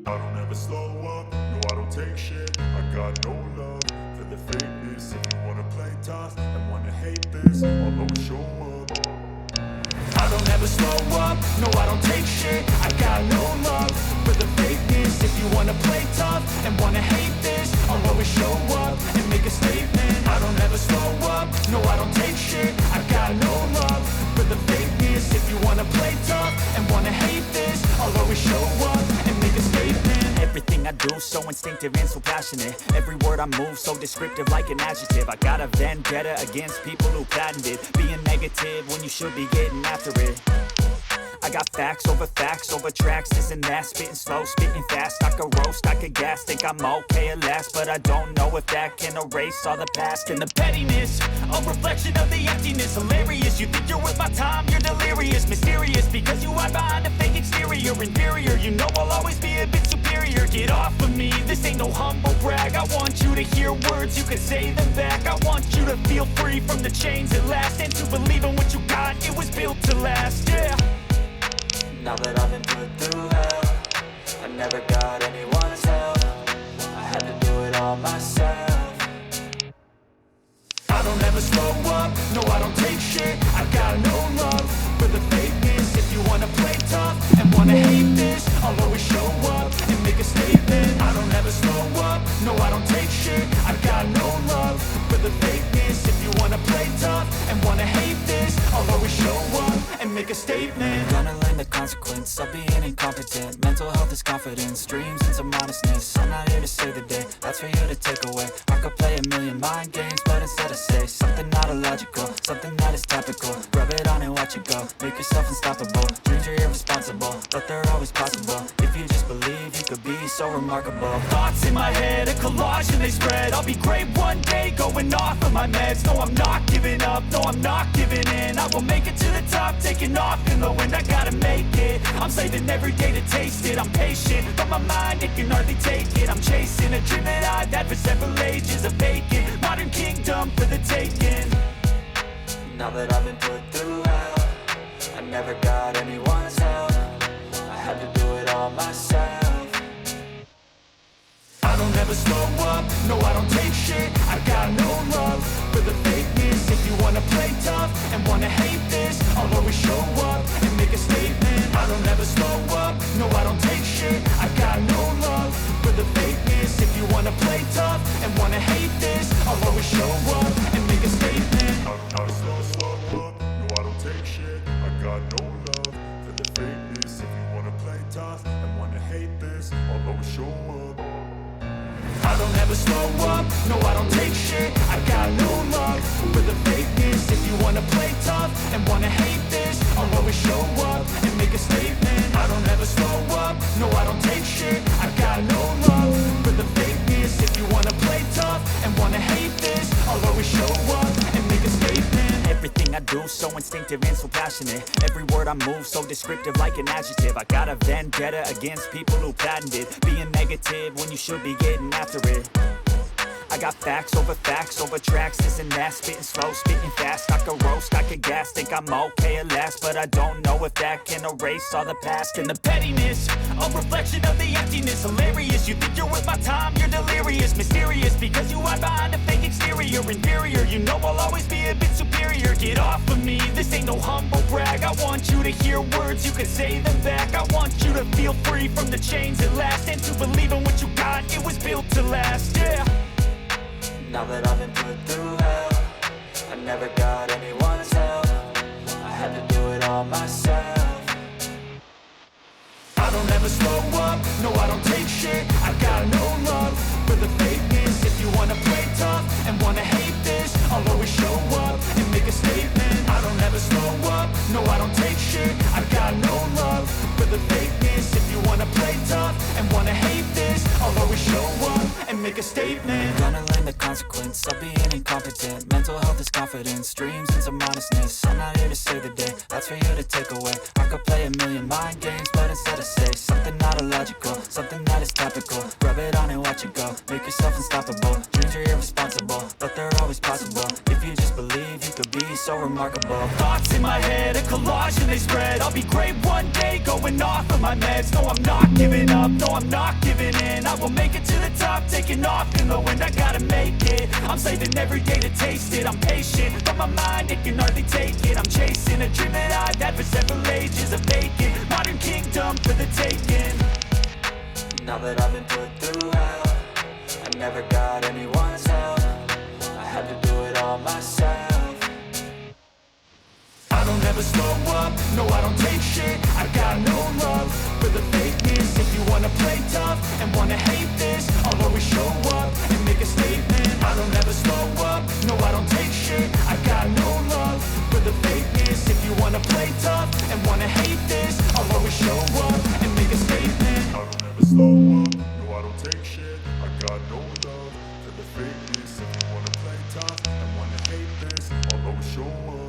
I don't ever slow up, no I don't take shit. I got no love for the fakeness. If you wanna play tough and wanna hate this, I'll always show up. I don't ever slow up, no I don't take shit. I got no love for the fakeness. If you wanna play tough and wanna hate this, I'll always show up and make a statement. I don't ever slow up, no I don't take shit. I got no love for the fakeness. If you wanna play tough and wanna hate this, I'll always show up and make a statement. Everything I do so instinctive and so passionate. Every word I move so descriptive like an adjective. I got a vendetta against people who patented being negative when you should be getting after it. I got facts over tracks, this and that. Spitting slow, spitting fast. I could roast, I could gas. Think I'm okay at last, but I don't know if that can erase all the past. And the pettiness, a reflection of the emptiness. Hilarious, you think you're worth my time, you're delirious. Mysterious, because you hide behind a fake exterior. Inferior, you know I'll always be a bit superior. Get off of me, this ain't no humble brag. I want you to hear words, you can say them back. I want you to feel free from the chains at last, and to believe in what you got, it was built to last, yeah. Now that I've been put through hell, I never got anyone's help. I had to do it all myself. I don't ever slow up, no I don't take shit. I got no love for the fakeness. If you wanna play tough and wanna hate this, I'll always show up and make a statement. I don't ever slow up, no I don't take shit. I got no love for the fakeness. If you wanna play tough and wanna hate this, I'll always show up and make a statement. Gonna learn the consequence of being incompetent. Mental health is confidence, dreams and some modestness. I'm not here to save the day, that's for you to take away. I could play a million mind games, but instead I say something not illogical, something that is topical. Rub it on and watch it go, make yourself unstoppable. Dreams are irresponsible, but they're always possible. If you just believe, you could be so remarkable. Thoughts in my head, a collage and they spread. I'll be great one day, going off of my meds. No, I'm not giving up, no, I'm not giving in. I will make it to the top, taking off in the wind. I gotta make it, I'm saving every day to taste it. I'm patient, but my mind, it can hardly take it. I'm chasing a dream that I've had for several ages. A vacant, modern kingdom for the taking. Now that I've been put through hell, I never got anyone's help. I had to do it all myself. I don't ever slow up, no I don't take shit. I got no love for the fakeness. If you wanna play tough and wanna hate this, I'll always show up and make a statement. I don't ever slow up, no I don't take shit. I got no love for the fakeness. If you wanna play tough and wanna hate this, I'll always show up and make a statement. I slow up, no I don't take shit. I got no love for the fakeness. If you wanna play tough and wanna hate this, I'll always show up. I don't ever slow up, no I don't take shit. I got no love for the fakeness. If you wanna play tough and wanna hate this, I'll always show up and make a statement. I don't ever slow up, no I don't take shit. I got no love for the fakeness. If you wanna play tough and wanna hate this, I'll always show up and make a statement. Everything I do so instinctive and so passionate. Every word I move so descriptive like an adjective. I got a vendetta against people who patented being negative when you should be getting after it. I got facts over tracks, this and that. Spitting slow, spitting fast. I could roast, I could gas. Think I'm okay at last, but I don't know if that can erase all the past. And the pettiness, a reflection of the emptiness. Hilarious, you think you're worth my time, you're delirious. Mysterious, because you hide behind a fake exterior. Inferior, you know I'll always be a bit superior. Get off of me, this ain't no humble brag. I want you to hear words, you can say them back. I want you to feel free from the chains at last, and to believe in what you got, it was built to last, yeah. Now that I've been put through hell, I never got anyone's help. I had to do it all myself. I don't ever slow up, no I don't take shit. I got no love for the fakeness. If you wanna play tough and wanna hate this, I'll always show up and make a statement. I don't ever slow up, no I don't take shit. I got no love for the fakeness. If you wanna play tough and wanna hate this, I'll always show up and make a statement. Gonna learn the consequence of being incompetent. Mental health is confidence, dreams and some modestness. I'm not here to save the day, that's for you to take away. I could play a million mind games, but instead I say something not illogical, something that is topical. Rub it on and watch it go, make yourself unstoppable. Dreams are irresponsible, but they're always possible. If you just believe, you could be so remarkable. remarkable. Thoughts in my head, a collage and they spread. I'll be great one day, going off of my meds. No, I'm not giving up, no, I'm not giving in. I will make it to the top, taking off in the wind. I gotta make it, I'm saving every day to taste it. I'm patient, but my mind, it can hardly take it. I'm chasing a dream that I've had for several ages. A vacant, modern kingdom for the taking. Now that I've been put through hell, I never got anyone's help. I had to do it all myself. I don't ever slow up, no I don't take shit. I got no love for the fakeness. If you wanna play tough and wanna hate this, I'll always show up and make a statement. I don't ever slow up, no I don't take shit. I got no love for the fakeness. If you wanna play tough and wanna hate this, I'll always show up and make a statement. I don't ever slow up, no I don't take shit. I got no love for the fakeness. If you wanna play tough and wanna hate this, I'll always show up.